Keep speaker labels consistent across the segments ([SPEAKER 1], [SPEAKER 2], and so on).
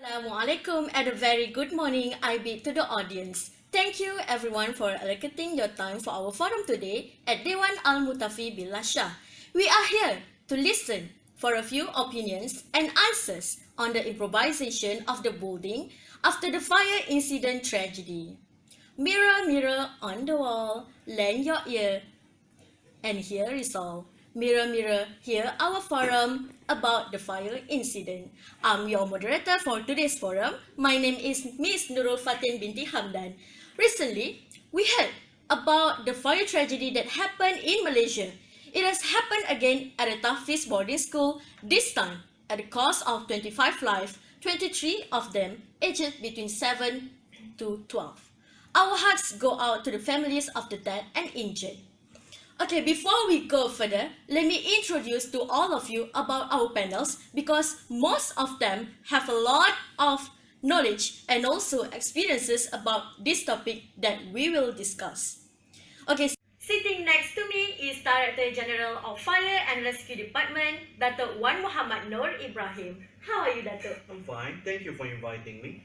[SPEAKER 1] Assalamualaikum and a very good morning I bid to the audience. Thank you everyone for allocating your time for our forum today at Dewan Al-Mutafi Bilasha. We are here to listen for a few opinions and answers on the improvisation of the building after the fire incident tragedy. Mirror, mirror on the wall, lend your ear and here is all. Mirror, mirror, here our forum about the fire incident. I'm your moderator for today's forum. My name is Miss Nurul Fatin binti Hamdan. Recently, we heard about the fire tragedy that happened in Malaysia. It has happened again at a Tahfiz boarding school, this time at the cost of 25 lives, 23 of them aged between 7 to 12. Our hearts go out to the families of the dead and injured. Okay, before we go further, let me introduce to all of you about our panels because most of them have a lot of knowledge and also experiences about this topic that we will discuss. Okay, sitting next to me is Director General of Fire and Rescue Department, Dato' Wan Muhammad Nur Ibrahim. How are you, Dato'?
[SPEAKER 2] I'm fine. Thank you for inviting me.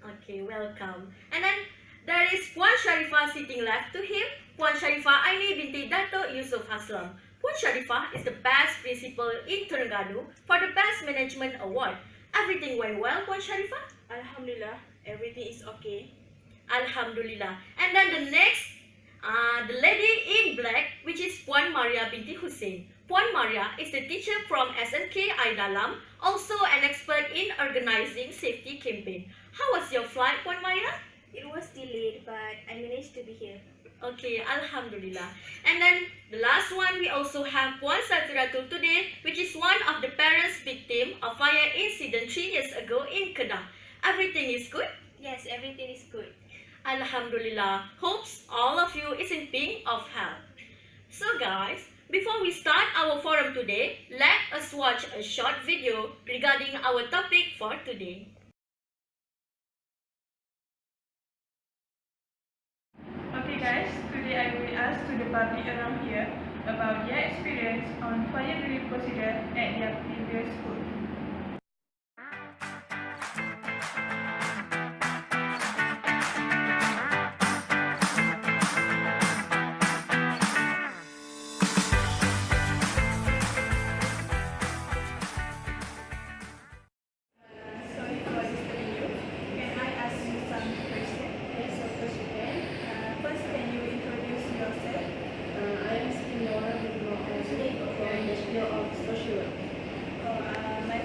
[SPEAKER 1] Okay, welcome. And then there is Puan Sharifah sitting left to him. Puan Sharifah Aini binti Dato' Yusuf Haslam. Puan Sharifah is the best principal in Terengganu for the Best Management Award. Everything went well, Puan Sharifah?
[SPEAKER 3] Alhamdulillah, everything is okay.
[SPEAKER 1] Alhamdulillah. And then the next, the lady in black, which is Puan Maria binti Hussein. Puan Maria is the teacher from SMK Aidalam, also an expert in organizing safety campaign. How was your flight, Puan Maria?
[SPEAKER 3] It was delayed, but I managed to be here.
[SPEAKER 1] Okay, Alhamdulillah. And then the last one, we also have Puan Satiratul today, which is one of the parents victim of fire incident 3 years ago in Kedah. Everything is good?
[SPEAKER 3] Yes, everything is good.
[SPEAKER 1] Alhamdulillah. Hopes all of you is in pink of health. So guys, before we start our forum today, let us watch a short video regarding our topic for today.
[SPEAKER 4] Okay guys, today I will ask to the public around here about their experience on fire relief procedure at their previous school. Sorry for disturbing you. Can I ask you some questions?
[SPEAKER 3] Yes, of course you can.
[SPEAKER 4] First, can you introduce yourself?
[SPEAKER 3] I am Skinora from the Ministry of Social Work.
[SPEAKER 4] My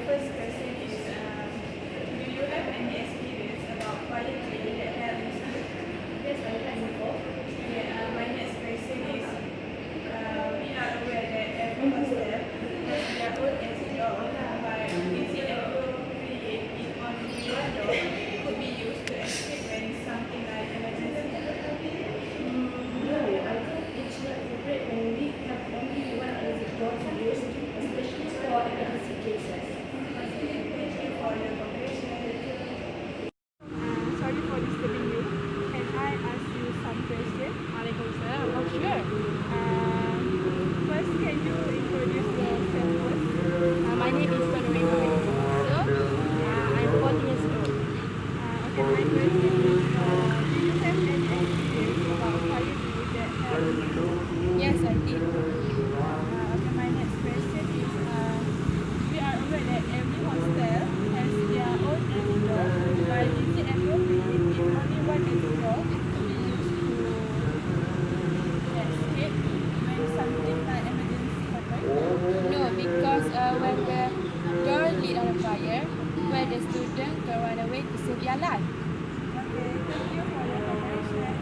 [SPEAKER 5] jalan.
[SPEAKER 4] Okay, thank you for your cooperation.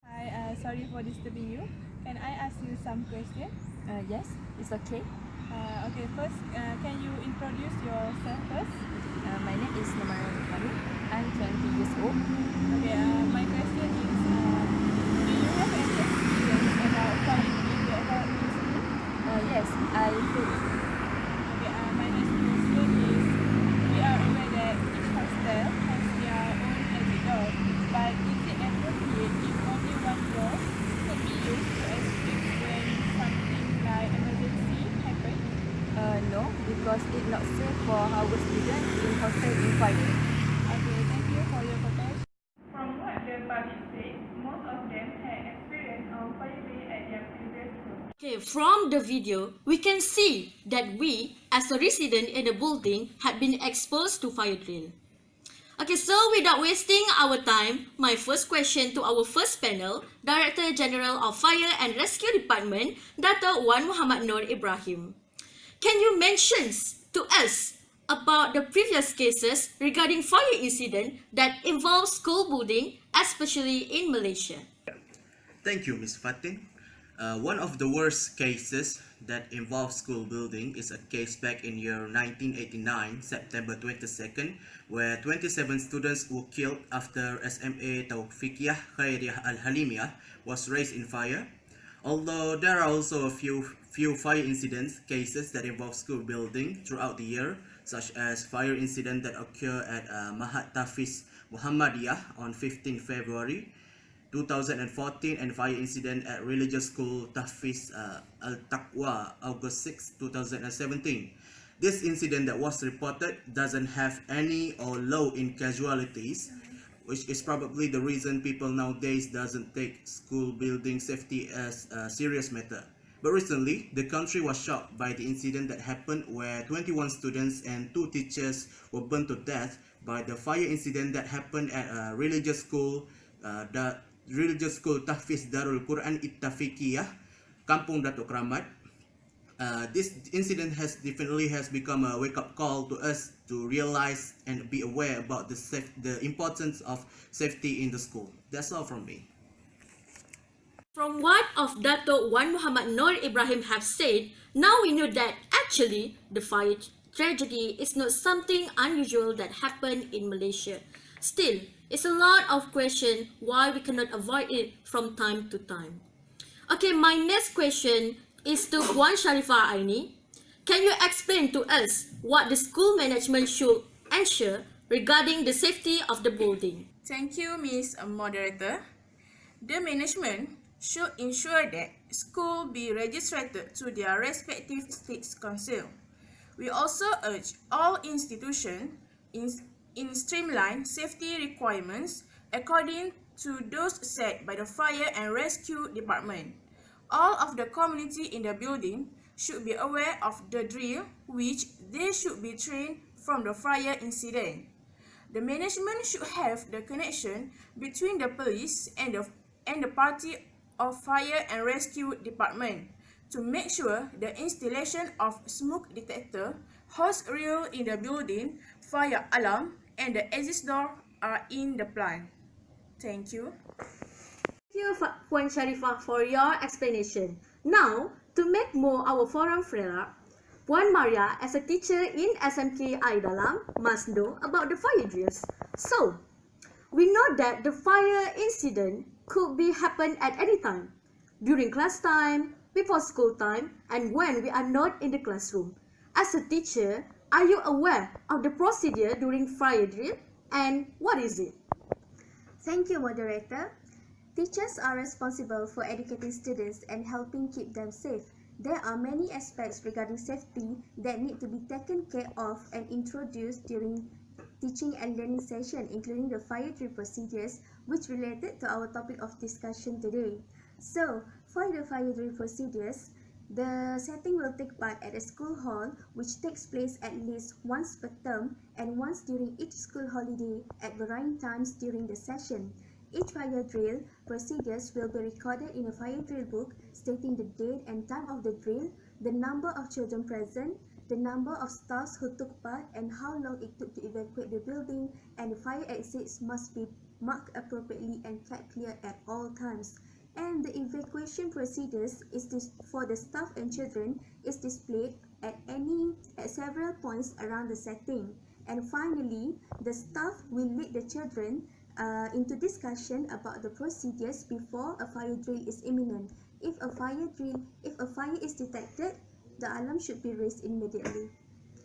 [SPEAKER 4] Hi, sorry for disturbing you. Can I ask you some questions?
[SPEAKER 5] Yes, it's okay.
[SPEAKER 4] Okay, first, can you introduce yourself first?
[SPEAKER 5] My name is Namara Rukmani. I'm 20 years old.
[SPEAKER 4] Okay, my question is, do you have any experience about fire in the academy school?
[SPEAKER 5] Yes, I do.
[SPEAKER 4] Okay, my next question is, we are aware that each hostel has their own exit door, but is it appropriate if only one door could be used to escape when something like emergency happens?
[SPEAKER 5] No, because it's not safe for our students in hostel environment.
[SPEAKER 4] Okay, thank you for your cooperation. From what the public said, most of them had experience on fire drill at their previous school.
[SPEAKER 1] Okay, from the video, we can see that we, as a resident in the building, had been exposed to fire drill. Okay, so without wasting our time, my first question to our first panel, Director General of Fire and Rescue Department, Dato' Wan Muhammad Nur Ibrahim. Can you mention to us about the previous cases regarding fire incident that involve school building, especially in Malaysia?
[SPEAKER 2] Thank you, Ms. Fatin. One of the worst cases that involves school building is a case back in year 1989, September 22nd, where 27 students were killed after SMA Taufiqiyah Khairiyah Al-Halimiyah was raised in fire. Although there are also a few fire incidents cases that involve school building throughout the year, such as fire incident that occur at Mahat Tafiz Muhammadiyah on 15 February 2014 and fire incident at religious school Tahfiz Al-Taqwa August 6, 2017. This incident that was reported doesn't have any or low in casualties, which is probably the reason people nowadays doesn't take school building safety as a serious matter. But recently, the country was shocked by the incident that happened where 21 students and 2 teachers were burnt to death by the fire incident that happened at a religious school, Tahfiz Darul Quran Ittafiqiyah, Kampung Datuk Kramat. This incident has definitely become a wake-up call to us to realize and be aware about the importance of safety in the school. That's all from me.
[SPEAKER 1] From what of Dato' Wan Muhammad Nur Ibrahim have said, now we know that actually the fire tragedy is not something unusual that happened in Malaysia. Still, it's a lot of question why we cannot avoid it from time to time. Okay, my next question is to Puan Sharifah Aini. Can you explain to us what the school management should ensure regarding the safety of the building?
[SPEAKER 5] Thank you, Ms. Moderator. The management should ensure that school be registered to their respective state council. We also urge all institutions in streamline safety requirements according to those set by the Fire and Rescue Department. All of the community in the building should be aware of the drill, which they should be trained from the fire incident. The management should have the connection between the police and the party of Fire and Rescue Department to make sure the installation of smoke detector, hose reel in the building, fire alarm, and the exit door are in the plan. Thank you.
[SPEAKER 1] Thank you, Puan Sharifah, for your explanation. Now, to make more our forum fairer, Puan Maria, as a teacher in SMK Aidalam, must know about the fire drills. So, we know that the fire incident could be happen at any time, during class time, before school time, and when we are not in the classroom. As a teacher, are you aware of the procedure during fire drill and what is it?
[SPEAKER 6] Thank you, Moderator. Teachers are responsible for educating students and helping keep them safe. There are many aspects regarding safety that need to be taken care of and introduced during teaching and learning session, including the fire drill procedures, which related to our topic of discussion today. So, for the fire drill procedures, the setting will take part at a school hall, which takes place at least once per term and once during each school holiday at varying times during the session. Each fire drill procedures will be recorded in a fire drill book stating the date and time of the drill, the number of children present, the number of staffs who took part and how long it took to evacuate the building, and the fire exits must be marked appropriately and kept clear at all times. And the evacuation procedures for the staff and children is displayed at several points around the setting. And finally, the staff will lead the children into discussion about the procedures before a fire drill is imminent. If a fire is detected, the alarm should be raised immediately.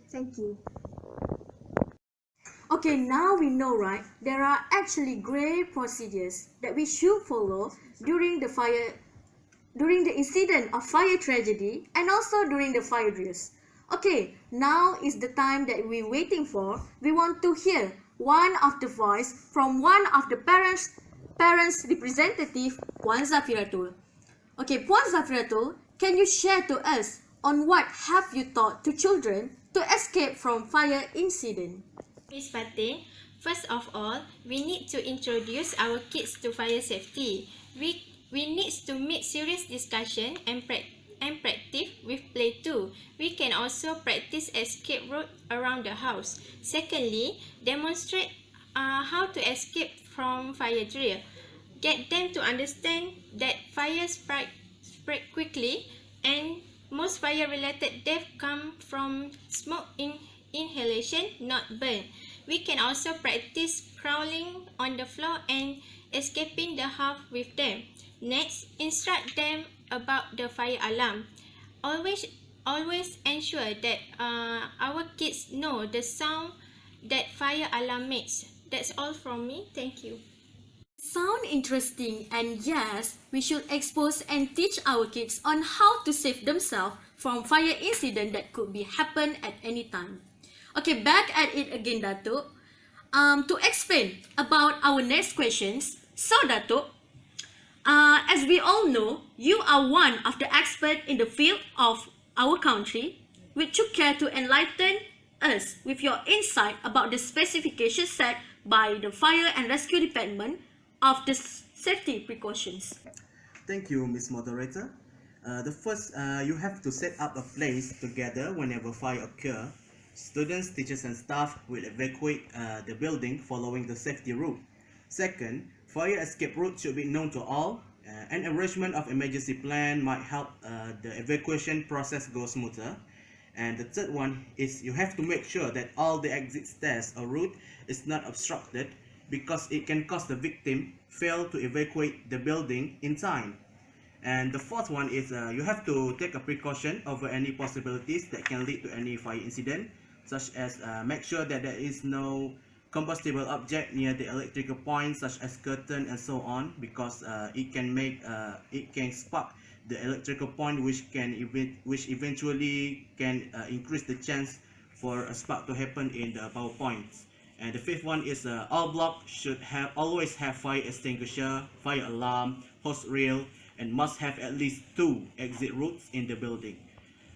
[SPEAKER 6] Thank you.
[SPEAKER 1] Okay, now we know, right? There are actually great procedures that we should follow during the incident of fire tragedy and also during the fire drills. Okay, now is the time that we're waiting for. We want to hear one of the voice from one of the parents representative, Puan Zafiratul. Okay, Puan Zafiratul, can you share to us on what have you taught to children to escape from fire incident?
[SPEAKER 3] Miss Fatin, first of all, we need to introduce our kids to fire safety. We need to make serious discussion and practice with play too. We can also practice escape route around the house. Secondly, demonstrate how to escape from fire drill. Get them to understand that fire spread quickly, and most fire-related deaths come from smoke inhalation, not burn. We can also practice crawling on the floor and escaping the house with them. Next, instruct them about the fire alarm. Always ensure that our kids know the sound that fire alarm makes. That's all from me. Thank you.
[SPEAKER 1] Sound interesting, and yes, we should expose and teach our kids on how to save themselves from fire incident that could be happen at any time. Okay, back at it again, Datuk. To explain about our next questions. So, Datuk, as we all know, you are one of the experts in the field of our country, which took care to enlighten us with your insight about the specifications set by the Fire and Rescue Department of the safety precautions.
[SPEAKER 2] Thank you, Ms. Moderator. The first, you have to set up a place together whenever fire occur. Students, teachers, and staff will evacuate the building following the safety route. Second, fire escape route should be known to all. An arrangement of emergency plan might help the evacuation process go smoother. And the third one is you have to make sure that all the exit stairs or route is not obstructed, because it can cause the victim fail to evacuate the building in time. And the fourth one is you have to take a precaution over any possibilities that can lead to any fire incident, such as make sure that there is no combustible object near the electrical point, such as curtain and so on, because it can spark the electrical point, which eventually can increase the chance for a spark to happen in the power points. And the fifth one is all blocks should always have fire extinguisher, fire alarm, hose reel, and must have at least 2 exit routes in the building.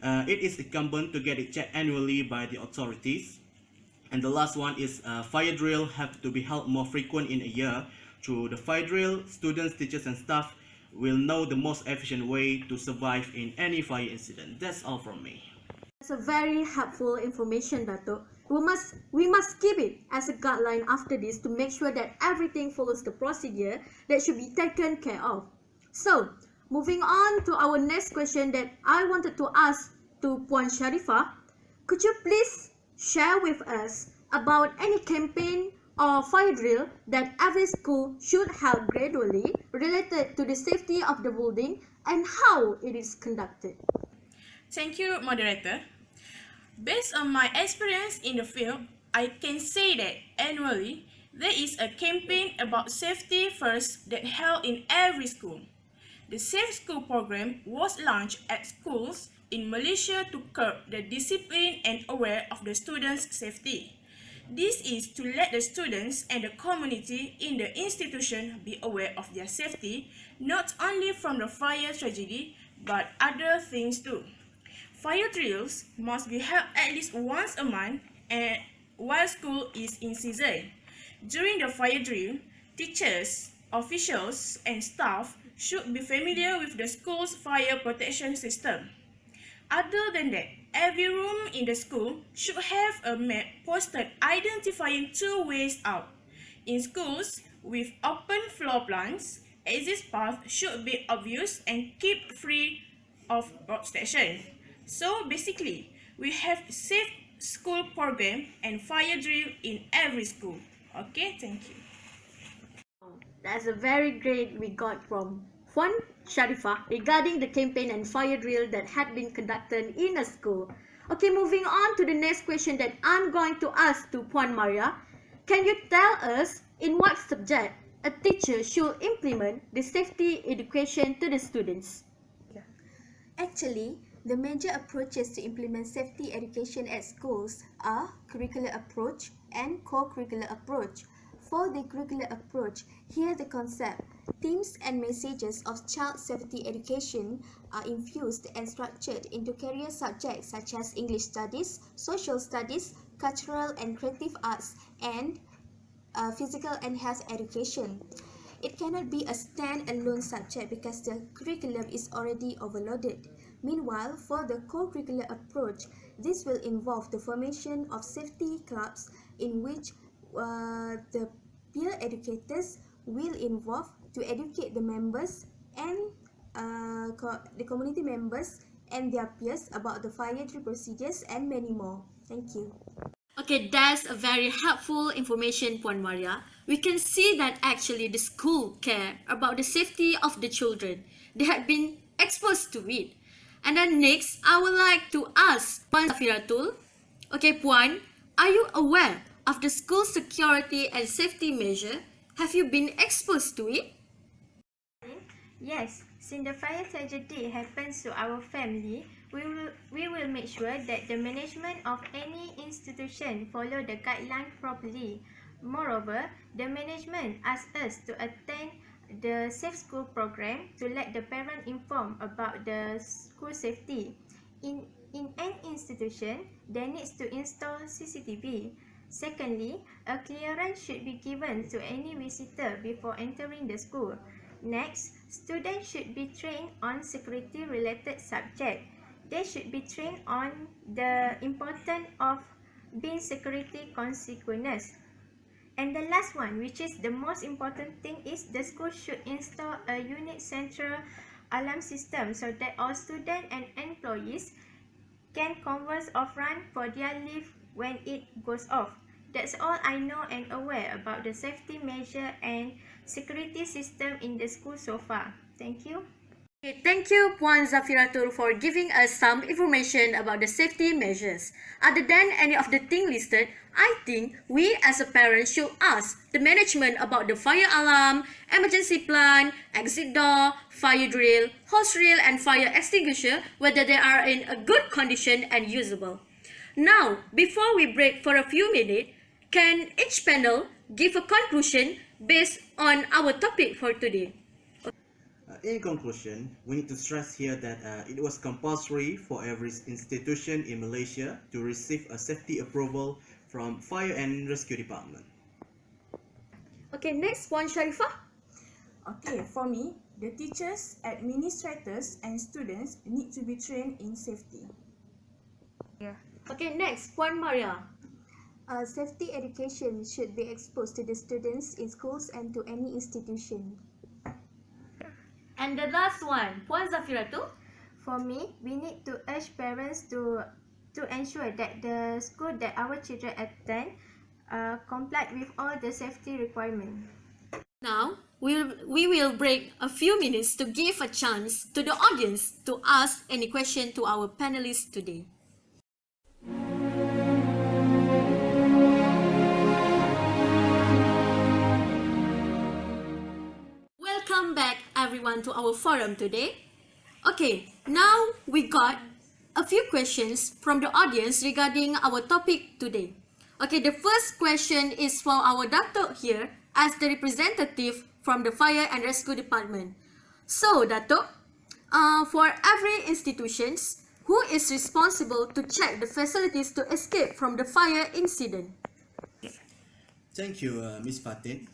[SPEAKER 2] It is incumbent to get it checked annually by the authorities. And the last one is fire drill have to be held more frequent in a year. Through the fire drill, students, teachers, and staff will know the most efficient way to survive in any fire incident. That's all from me.
[SPEAKER 1] That's a very helpful information, Dato'. We must keep it as a guideline after this to make sure that everything follows the procedure that should be taken care of. So, moving on to our next question that I wanted to ask to Puan Sharifah. Could you please share with us about any campaign or fire drill that every school should have gradually related to the safety of the building and how it is conducted?
[SPEAKER 5] Thank you, Moderator. Based on my experience in the field, I can say that annually, there is a campaign about safety first that held in every school. The Safe School program was launched at schools in Malaysia to curb the discipline and aware of the students' safety. This is to let the students and the community in the institution be aware of their safety, not only from the fire tragedy, but other things too. Fire drills must be held at least once a month and while school is in season. During the fire drill, teachers, officials, and staff should be familiar with the school's fire protection system. Other than that, every room in the school should have a map posted identifying two ways out. In schools with open floor plans, exit paths should be obvious and keep free of obstruction. So basically, we have safe school program and fire drill in every school. Okay, thank you.
[SPEAKER 1] That's a very great we got from Puan Sharifah regarding the campaign and fire drill that had been conducted in a school. Okay, moving on to the next question that I'm going to ask to Puan Maria. Can you tell us in what subject a teacher should implement the safety education to the students?
[SPEAKER 6] Actually, the major approaches to implement safety education at schools are curricular approach and co-curricular approach. For the curricular approach, here the concept, themes and messages of child safety education are infused and structured into career subjects such as English studies, social studies, cultural and creative arts, and physical and health education. It cannot be a stand-alone subject because the curriculum is already overloaded. Meanwhile, for the co-curricular approach, this will involve the formation of safety clubs in which the peer educators will involve to educate the members and the community members and their peers about the fire drill procedures and many more. Thank you.
[SPEAKER 1] Okay, that's a very helpful information, Puan Maria. We can see that actually the school care about the safety of the children. They had been exposed to it. And then next, I would like to ask Puan Safiratul. Okay, Puan, are you aware of the school security and safety measure? Have you been exposed to it?
[SPEAKER 3] Yes, since the fire tragedy happens to our family, we will make sure that the management of any institution follow the guideline properly. Moreover, the management asks us to attend the Safe School program to let the parent inform about the school safety. In an institution, there needs to install CCTV. Secondly, a clearance should be given to any visitor before entering the school. Next, students should be trained on security-related subjects. They should be trained on the importance of being security consequences. And the last one, which is the most important thing, is the school should install a unique central alarm system so that all students and employees can converse offline for their leave when it goes off. That's all I know and aware about the safety measure and security system in the school so far. Thank you.
[SPEAKER 1] Okay, thank you, Puan Zafiratul, for giving us some information about the safety measures. Other than any of the things listed, I think we as a parent should ask the management about the fire alarm, emergency plan, exit door, fire drill, hose reel and fire extinguisher whether they are in a good condition and usable. Now, before we break for a few minutes, can each panel give a conclusion based on our topic for today?
[SPEAKER 2] In conclusion, we need to stress here that it was compulsory for every institution in Malaysia to receive a safety approval from Fire and Rescue Department.
[SPEAKER 1] Okay, next, Puan Sharifah.
[SPEAKER 5] Okay, for me, the teachers, administrators and students need to be trained in safety.
[SPEAKER 1] Okay, next, Puan Maria.
[SPEAKER 6] Safety education should be exposed to the students in schools and to any institution.
[SPEAKER 1] And the last one, Puan Zafiratul.
[SPEAKER 3] For me, we need to urge parents to ensure that the school that our children attend comply with all the safety requirements.
[SPEAKER 1] Now, we will break a few minutes to give a chance to the audience to ask any question to our panelists today. Welcome back everyone to our forum today. Okay, now we got a few questions from the audience regarding our topic today. Okay, the first question is for our doctor here as the representative from the Fire and Rescue Department. So, Dato, for every institutions, who is responsible to check the facilities to escape from the fire incident?
[SPEAKER 2] Thank you, Ms. Fatin.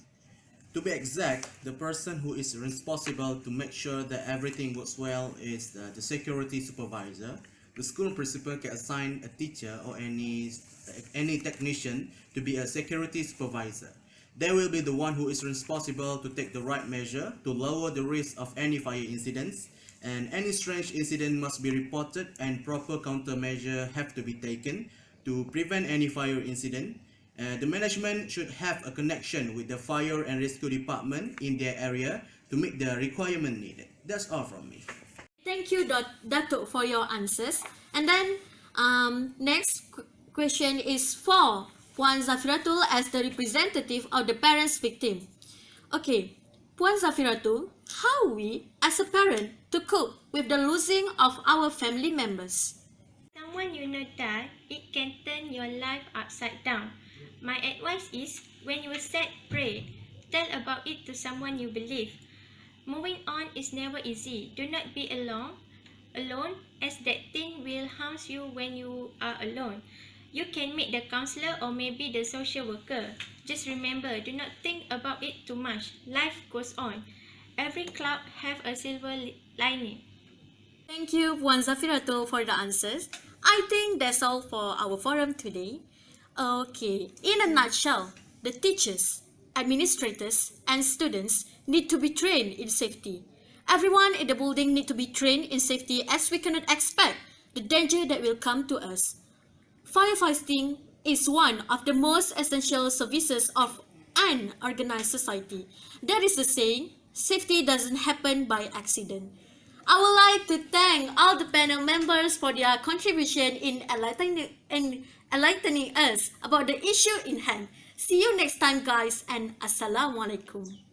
[SPEAKER 2] To be exact, the person who is responsible to make sure that everything works well is the security supervisor, The school principal can assign a teacher or any technician to be a security supervisor. They will be the one who is responsible to take the right measure to lower the risk of any fire incidents, and any strange incident must be reported and proper countermeasure have to be taken to prevent any fire incident. The management should have a connection with the fire and rescue department in their area to meet the requirement needed. That's all from me.
[SPEAKER 1] Thank you, Dato, for your answers. And then, next question is for Puan Zafiratul as the representative of the parents victim. Okay, Puan Zafiratul, how we as a parent to cope with the losing of our family members?
[SPEAKER 3] Someone you know die, it can turn your life upside down. My advice is, when you are sad, pray. Tell about it to someone you believe. Moving on is never easy. Do not be alone, as that thing will haunt you when you are alone. You can meet the counselor or maybe the social worker. Just remember, do not think about it too much. Life goes on. Every cloud have a silver lining.
[SPEAKER 1] Thank you, Puan Zafiratul, for the answers. I think that's all for our forum today. Okay, in a nutshell, the teachers, administrators, and students need to be trained in safety. Everyone in the building need to be trained in safety, as we cannot expect the danger that will come to us. Firefighting is one of the most essential services of an organized society. There is a saying, safety doesn't happen by accident. I would like to thank all the panel members for their contribution in enlightening us about the issue in hand. See you next time, guys, and Assalamualaikum.